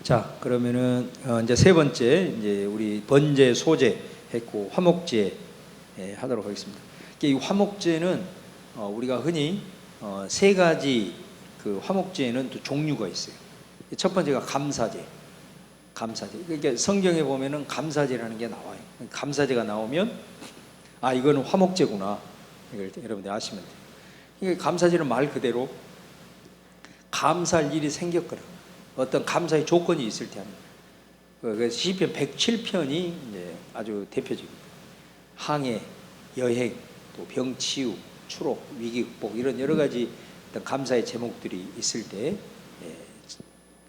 자, 그러면은 이제 세 번째 이제 우리 번제, 소제 했고 화목제 하도록 하겠습니다. 이 화목제는 우리가 흔히 세 가지 그 화목제에는 또 종류가 있어요. 첫 번째가 감사제. 감사제. 그러니까 성경에 보면은 감사제라는 게 나와요. 감사제가 나오면 아, 이거는 화목제구나. 이걸 여러분들 아시면 돼요. 그러니까 감사제는 말 그대로 감사할 일이 생겼거나 어떤 감사의 조건이 있을 때 하는 거예요. 그래서 시편 107편이 이제 아주 대표적입니다. 항해, 여행, 또 병치유, 추록, 위기 극복 이런 여러 가지 어떤 감사의 제목들이 있을 때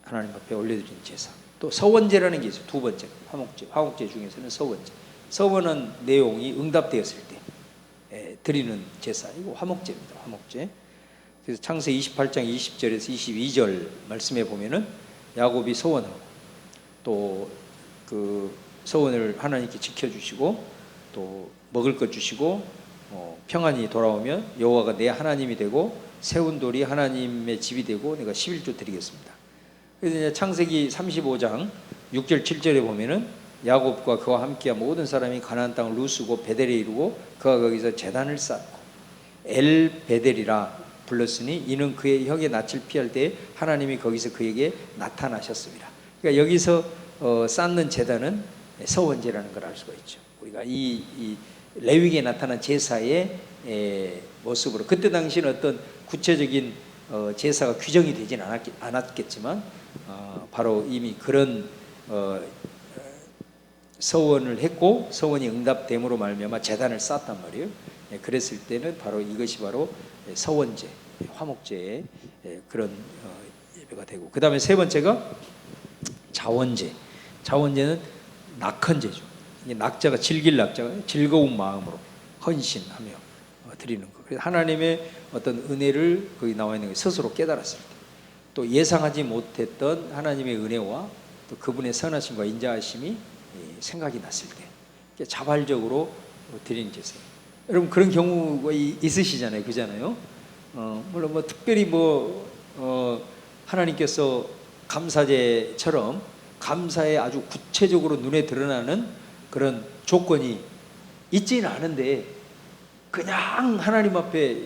하나님 앞에 올려드리는 제사. 또 서원제라는 게 있어요. 두 번째 화목제. 화목제 중에서는 서원제. 서원은 내용이 응답되었을 때 드리는 제사. 이거 화목제입니다. 화목제. 그래서 창세기 28장 20절에서 22절 말씀에 보면은 야곱이 서원하고 또 그 서원을 하나님께 지켜주시고 또 먹을 것 주시고 평안히 돌아오면 여호와가 내 하나님이 되고 세운 돌이 하나님의 집이 되고 내가 11조 드리겠습니다. 그래서 이제 창세기 35장 6절 7절에 보면은 야곱과 그와 함께한 모든 사람이 가나안 땅을 루스고 베델에 이르고 그가 거기서 제단을 쌓고 엘 베델이라 불렀으니 이는 그의 형의 낯을 피할 때 하나님이 거기서 그에게 나타나셨습니다. 그러니까 여기서 쌓는 제단은 서원제라는 걸 알 수가 있죠. 우리가 이 레위기에 나타난 제사의 모습으로 그때 당시는 어떤 구체적인 제사가 규정이 되진 않았겠지만 바로 이미 그런 서원을 했고 서원이 응답됨으로 말미암아 제단을 쌓았단 말이에요. 그랬을 때는 바로 이것이 바로 서원제, 화목제의 그런 예배가 되고, 그 다음에 세 번째가 자원제. 자원제는 낙헌제죠. 낙자가 즐길 낙자가 즐거운 마음으로 헌신하며 드리는 거. 그래서 하나님의 어떤 은혜를 거기 나와 있는 게 스스로 깨달았을 때, 또 예상하지 못했던 하나님의 은혜와 또 그분의 선하심과 인자하심이 생각이 났을 때 자발적으로 드리는 제사예요. 여러분 그런 경우가 있으시잖아요, 그잖아요. 물론 뭐 특별히 하나님께서 감사제처럼 감사에 아주 구체적으로 눈에 드러나는 그런 조건이 있지는 않은데 그냥 하나님 앞에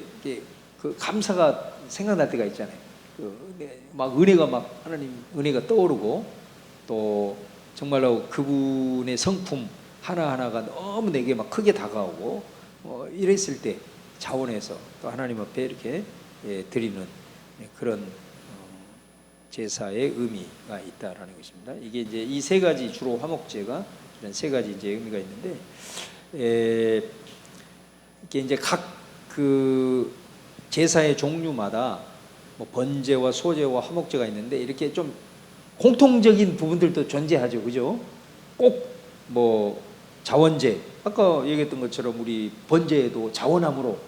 그 감사가 생각날 때가 있잖아요. 막 은혜가 막 하나님 은혜가 떠오르고 또 정말로 그분의 성품 하나하나가 너무 내게 막 크게 다가오고 이랬을 때 자원해서 또 하나님 앞에 이렇게 드리는 그런 제사의 의미가 있다라는 것입니다. 이게 이제 이 세 가지 주로 화목제가 이런 세 가지 이제 의미가 있는데 이게 이제 각 그 제사의 종류마다 뭐 번제와 소제와 화목제가 있는데 이렇게 좀 공통적인 부분들도 존재하죠, 그죠? 꼭 뭐 자원제, 아까 얘기했던 것처럼 우리 번제에도 자원함으로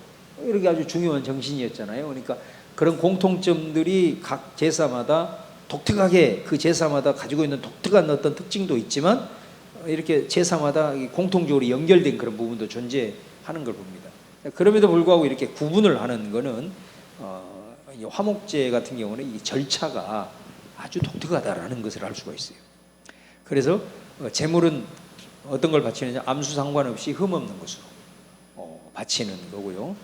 이렇게 아주 중요한 정신이었잖아요. 그러니까 그런 공통점들이 각 제사마다 독특하게 그 제사마다 가지고 있는 독특한 어떤 특징도 있지만 이렇게 제사마다 공통적으로 연결된 그런 부분도 존재하는 걸 봅니다. 그럼에도 불구하고 이렇게 구분을 하는 거는 화목제 같은 경우는 이 절차가 아주 독특하다라는 것을 알 수가 있어요. 그래서 제물은 어떤 걸 바치느냐, 암수 상관없이 흠없는 것으로 바치는 거고요.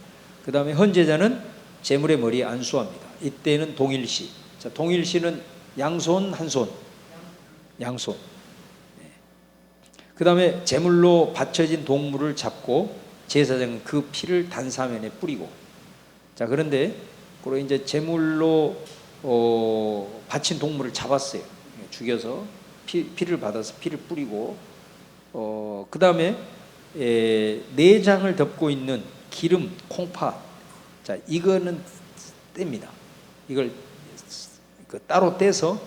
그 다음에 헌제자는 제물의 머리에 안수합니다. 이때는 동일시. 자, 동일시는 양손 한 손, 양손. 그 다음에 제물로 바쳐진 동물을 잡고 제사장은 그 피를 단사면에 뿌리고. 자, 그런데 그리고 이제 제물로 바친 동물을 잡았어요. 죽여서 피를 받아서 피를 뿌리고. 그 다음에 내장을 덮고 있는 기름, 콩팥. 자, 이거는 뗍니다. 이걸 따로 떼서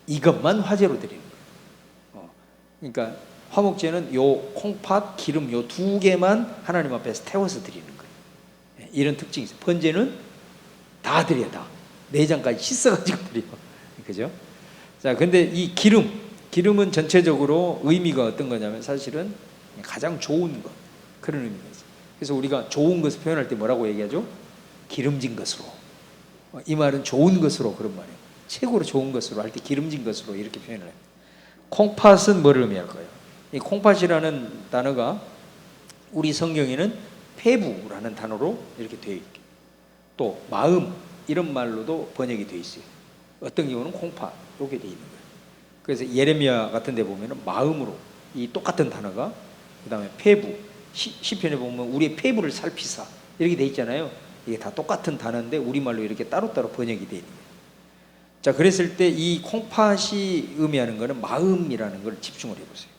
이것만 화제로 드리는 거예요. 그러니까 화목제는 요 콩팥, 기름 요 두 개만 하나님 앞에서 태워서 드리는 거예요. 이런 특징이 있어요. 번제는 다 드려, 다. 내장까지 씻어가지고 드려. 그죠? 자, 근데 이 기름은 전체적으로 의미가 어떤 거냐면 사실은 가장 좋은 것, 그런 의미가 있어요. 그래서 우리가 좋은 것을 표현할 때 뭐라고 얘기하죠? 기름진 것으로. 이 말은 좋은 것으로 그런 말이에요. 최고로 좋은 것으로 할 때 기름진 것으로 이렇게 표현을 해요. 콩팥은 뭐를 의미할까요? 이 콩팥이라는 단어가 우리 성경에는 폐부라는 단어로 이렇게 되어 있고, 또 마음 이런 말로도 번역이 되어 있어요. 어떤 경우는 콩팥 이렇게 되어 있는 거예요. 그래서 예레미야 같은 데 보면 마음으로 이 똑같은 단어가, 그 다음에 폐부, 시편에 보면 우리의 폐부를 살피사 이렇게 되어 있잖아요. 이게 다 똑같은 단어인데 우리말로 이렇게 따로따로 번역이 되어 있는 거예요. 자, 그랬을 때 이 콩팥이 의미하는 것은 마음이라는 걸 집중을 해보세요.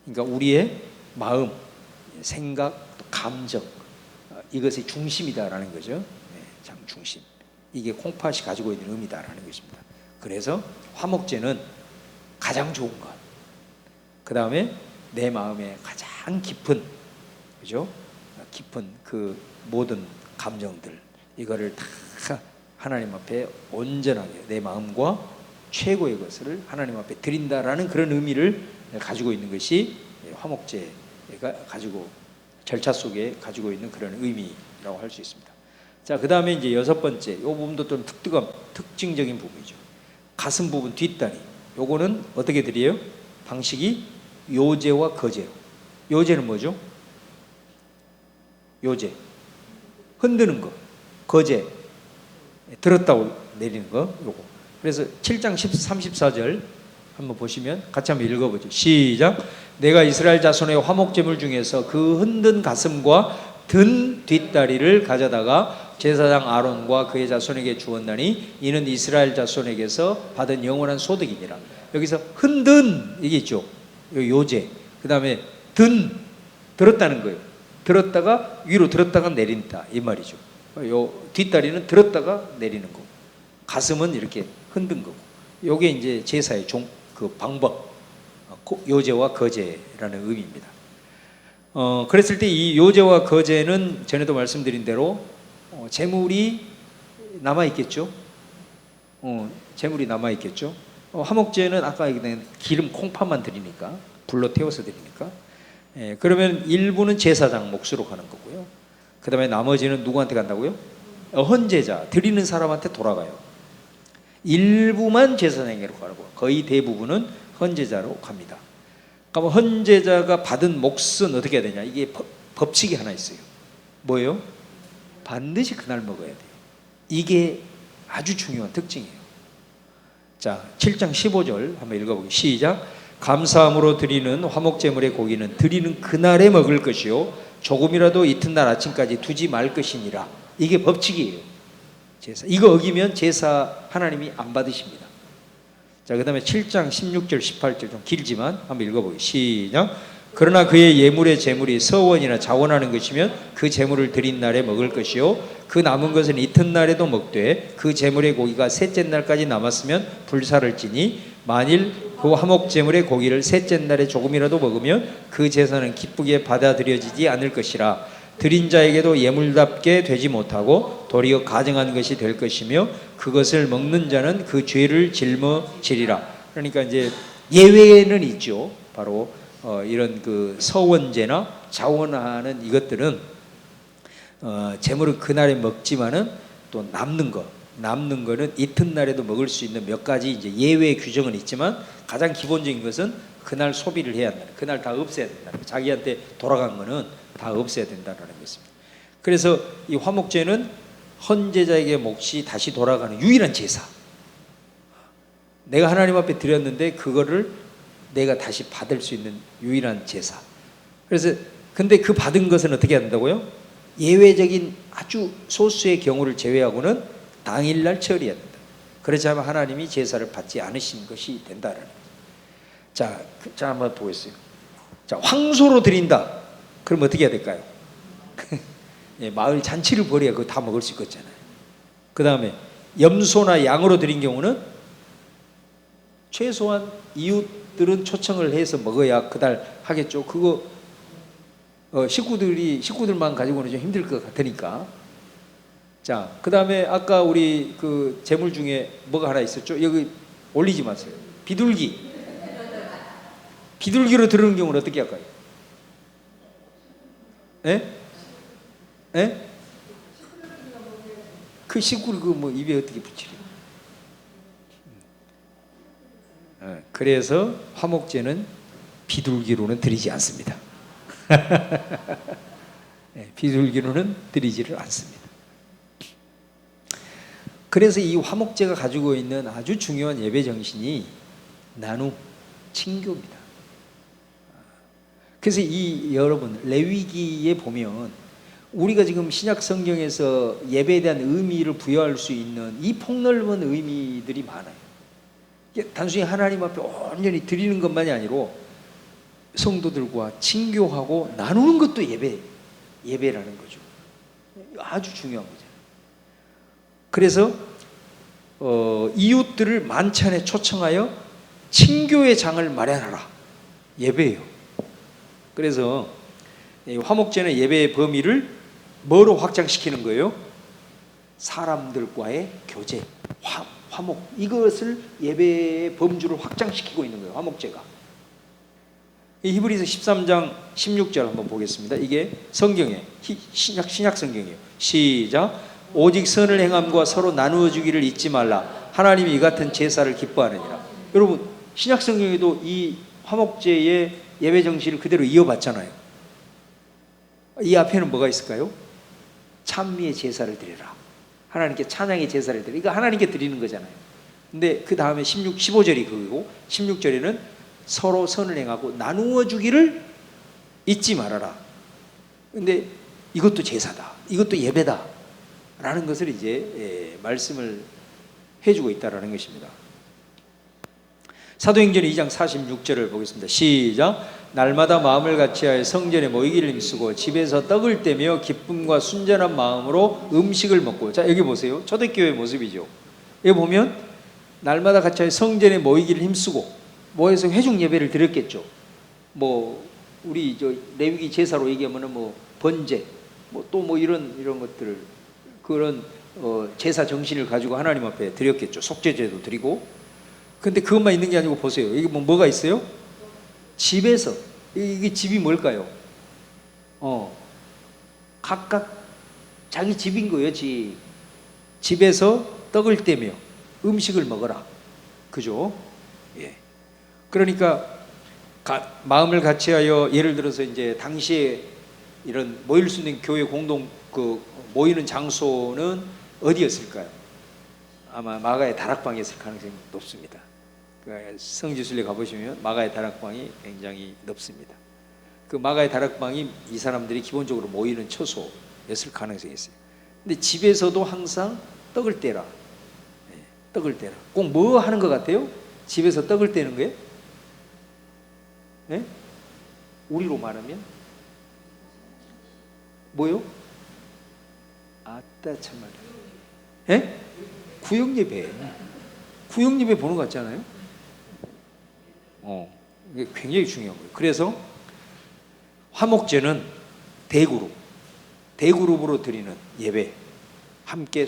그러니까 우리의 마음, 생각, 감정, 이것의 중심이다라는 거죠. 네, 참 중심. 이게 콩팥이 가지고 있는 의미다라는 것입니다. 그래서 화목제는 가장 좋은 것, 그 다음에 내 마음에 가장 깊은, 그죠? 깊은 그 모든 감정들, 이거를 다 하나님 앞에 온전하게 내 마음과 최고의 것을 하나님 앞에 드린다라는 그런 의미를 가지고 있는 것이 화목제가 가지고, 절차 속에 가지고 있는 그런 의미라고 할 수 있습니다. 자, 그 다음에 이제 여섯 번째, 이 부분도 좀 특징적인 부분이죠. 가슴 부분 뒷다리, 요거는 어떻게 드려요? 방식이 요제와 거제로. 요제는 뭐죠? 요제, 흔드는 거. 거제, 들었다고 내리는 거. 요거. 그래서 7장 34절 한번 보시면 같이 한번 읽어보죠. 시작. 내가 이스라엘 자손의 화목제물 중에서 그 흔든 가슴과 든 뒷다리를 가져다가 제사장 아론과 그의 자손에게 주었나니 이는 이스라엘 자손에게서 받은 영원한 소득이니라. 여기서 흔든 이게 있죠. 요제. 그 다음에 들었다는 거예요. 들었다가 위로 들었다가 내린다 이 말이죠. 요 뒷다리는 들었다가 내리는 거고, 가슴은 이렇게 흔든 거고. 요게 이제 제사의 그 방법, 요제와 거제라는 의미입니다. 그랬을 때 이 요제와 거제는 전에도 말씀드린 대로 재물이 남아 있겠죠. 재물이 남아 있겠죠. 화목제는 아까 얘기한 기름 콩팥만 드리니까, 불로 태워서 드리니까. 그러면 일부는 제사장 몫으로 가는 거고요. 그 다음에 나머지는 누구한테 간다고요? 헌제자, 드리는 사람한테 돌아가요. 일부만 제사장에게로 가고 거의 대부분은 헌제자로 갑니다. 그러면 헌제자가 받은 몫은 어떻게 해야 되냐? 이게 법칙이 하나 있어요. 뭐예요? 반드시 그날 먹어야 돼요. 이게 아주 중요한 특징이에요. 자, 7장 15절 한번 읽어보겠습니다. 시작. 감사함으로 드리는 화목제물의 고기는 드리는 그날에 먹을 것이요 조금이라도 이튿날 아침까지 두지 말 것이니라. 이게 법칙이에요. 제사. 이거 어기면 제사 하나님이 안 받으십니다. 자, 그 다음에 7장 16절 18절 좀 길지만 한번 읽어보겠습니다. 시작. 그러나 그의 예물의 제물이 서원이나 자원하는 것이면 그 제물을 드린 날에 먹을 것이요 그 남은 것은 이튿날에도 먹되 그 제물의 고기가 셋째 날까지 남았으면 불사를 지니 만일 그 화목제물의 고기를 셋째 날에 조금이라도 먹으면 그 제사는 기쁘게 받아들여지지 않을 것이라. 드린 자에게도 예물답게 되지 못하고 도리어 가증한 것이 될 것이며 그것을 먹는 자는 그 죄를 짊어지리라. 그러니까 이제 예외는 있죠. 바로 이런 그 서원제나 자원하는 이것들은 제물은 그날에 먹지만은 또 남는 거는 이튿날에도 먹을 수 있는 몇 가지 이제 예외 규정은 있지만 가장 기본적인 것은 그날 소비를 해야 한다. 그날 다 없애야 된다. 자기한테 돌아간 거는 다 없애야 된다는 것입니다. 그래서 이 화목제는 헌제자에게 몫이 다시 돌아가는 유일한 제사. 내가 하나님 앞에 드렸는데 그거를 내가 다시 받을 수 있는 유일한 제사. 그래서 근데 그 받은 것은 어떻게 한다고요? 예외적인 아주 소수의 경우를 제외하고는 당일날 처리해야 된다. 그렇지 않으면 하나님이 제사를 받지 않으신 것이 된다는 거예요. 자, 한번 보겠어요. 자, 황소로 드린다. 그럼 어떻게 해야 될까요? 예, 마을 잔치를 벌여야 그거 다 먹을 수 있겠잖아요. 그 다음에 염소나 양으로 드린 경우는 최소한 이웃들은 초청을 해서 먹어야 그날 하겠죠. 그거 식구들만 가지고는 좀 힘들 것 같으니까. 자, 그 다음에 아까 우리 그 제물 중에 뭐가 하나 있었죠? 여기 올리지 마세요. 비둘기로 드리는 경우는 어떻게 할까요? 그 식구를 그 뭐 입에 어떻게 붙이래요? 그래서 화목제는 비둘기로는 드리지 않습니다. 비둘기로는 드리지를 않습니다. 그래서 이 화목제가 가지고 있는 아주 중요한 예배 정신이 나눔, 친교입니다. 그래서 이 여러분 레위기에 보면 우리가 지금 신약 성경에서 예배에 대한 의미를 부여할 수 있는 이 폭넓은 의미들이 많아요. 단순히 하나님 앞에 온전히 드리는 것만이 아니고 성도들과 친교하고 나누는 것도 예배라는 거죠. 아주 중요한 거죠. 그래서 이웃들을 만찬에 초청하여 친교의 장을 마련하라. 예배예요. 그래서 화목제는 예배의 범위를 뭐로 확장시키는 거예요? 사람들과의 교제, 화목, 이것을 예배의 범주를 확장시키고 있는 거예요. 화목제가. 히브리서 13장 16절 한번 보겠습니다. 이게 성경에 신약 성경이에요. 시작. 오직 선을 행함과 서로 나누어 주기를 잊지 말라. 하나님이 이 같은 제사를 기뻐하느니라. 여러분 신약 성경에도 이 화목제의 예배 정신을 그대로 이어봤잖아요. 이 앞에는 뭐가 있을까요? 찬미의 제사를 드리라. 하나님께 찬양의 제사를 드리라. 이거 하나님께 드리는 거잖아요. 근데 그 다음에 15절이 그거고 16절에는 서로 선을 행하고 나누어 주기를 잊지 말아라. 근데 이것도 제사다. 이것도 예배다. 라는 것을 이제 말씀을 해주고 있다라는 것입니다. 사도행전 2장 46절을 보겠습니다. 시작. 날마다 마음을 같이하여 성전에 모이기를 힘쓰고 집에서 떡을 떼며 기쁨과 순전한 마음으로 음식을 먹고. 자 여기 보세요. 초대교회의 모습이죠. 여기 보면 날마다 같이하여 성전에 모이기를 힘쓰고 모여서 회중 예배를 드렸겠죠. 뭐 우리 저 레위기 제사로 얘기하면은 뭐 번제, 뭐 또 뭐 이런 것들을 그런 제사 정신을 가지고 하나님 앞에 드렸겠죠. 속죄제도 드리고. 근데 그것만 있는 게 아니고 보세요. 이게 뭐가 있어요? 집에서. 이게 집이 뭘까요? 각각 자기 집인 거예요. 집에서 떡을 떼며 음식을 먹어라. 그죠? 예. 그러니까 마음을 같이하여 예를 들어서 이제 당시에 이런 모일 수 있는 교회 공동 모이는 장소는 어디였을까요? 아마 마가의 다락방이었을 가능성이 높습니다. 성지순례 가보시면 마가의 다락방이 굉장히 높습니다. 그 마가의 다락방이 이 사람들이 기본적으로 모이는 처소였을 가능성이 있어요. 근데 집에서도 항상 떡을 떼라. 떡을 떼라. 꼭 뭐 하는 것 같아요? 집에서 떡을 떼는 거예요? 네? 우리로 말하면 뭐요? 아따 참말이야. 예? 구역예배. 구역예배 보는 것 같잖아요. 이게 굉장히 중요한 거예요. 그래서 화목제는 대그룹으로 드리는 예배, 함께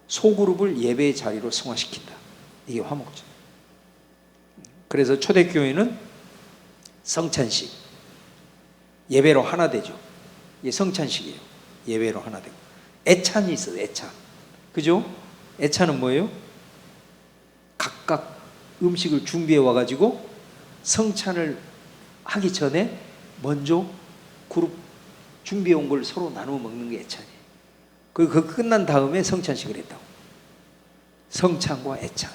소그룹을 예배의 자리로 승화시킨다. 이게 화목제. 그래서 초대교회는 성찬식, 예배로 하나 되죠. 이게 성찬식이에요. 예배로 하나 되고. 애찬이 있어요. 애찬. 그죠? 애찬은 뭐예요? 각각 음식을 준비해 와가지고 성찬을 하기 전에 먼저 그룹 준비해 온 걸 서로 나누어 먹는 게 애찬이에요. 그 끝난 다음에 성찬식을 했다고. 성찬과 애찬.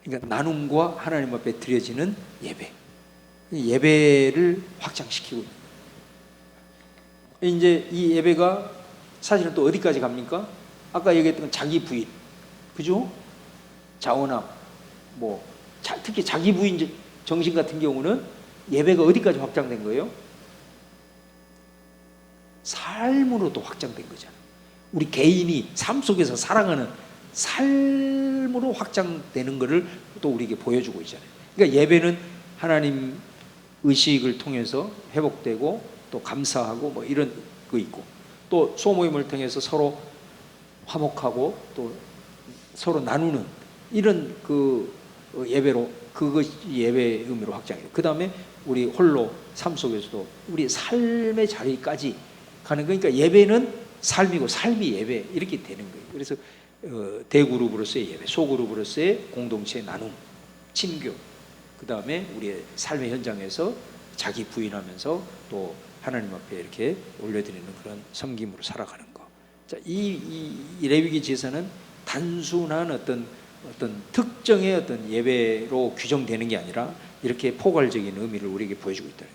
그러니까 나눔과 하나님 앞에 드려지는 예배. 예배를 확장시키고 있는 거예요. 이제 이 예배가 사실은 또 어디까지 갑니까? 아까 얘기했던 자기 부인, 그죠? 자원함, 뭐 특히 자기 부인 정신 같은 경우는 예배가 어디까지 확장된 거예요? 삶으로도 확장된 거잖아요. 우리 개인이 삶 속에서 살아가는 삶으로 확장되는 것을 또 우리에게 보여주고 있잖아요. 그러니까 예배는 하나님 의식을 통해서 회복되고 또 감사하고 뭐 이런 거 있고, 또 소모임을 통해서 서로 화목하고 또 서로 나누는 이런 그 예배로, 그것이 예배의 의미로 확장해요. 그 다음에 우리 홀로 삶 속에서도 우리 삶의 자리까지 가는 거니까 예배는 삶이고 삶이 예배, 이렇게 되는 거예요. 그래서 대그룹으로서의 예배, 소그룹으로서의 공동체의 나눔, 친교, 그 다음에 우리의 삶의 현장에서 자기 부인하면서 또 하나님 앞에 이렇게 올려드리는 그런 섬김으로 살아가는 거. 자, 이 레위기 제사는 단순한 어떤 특정의 어떤 예배로 규정되는 게 아니라 이렇게 포괄적인 의미를 우리에게 보여주고 있다.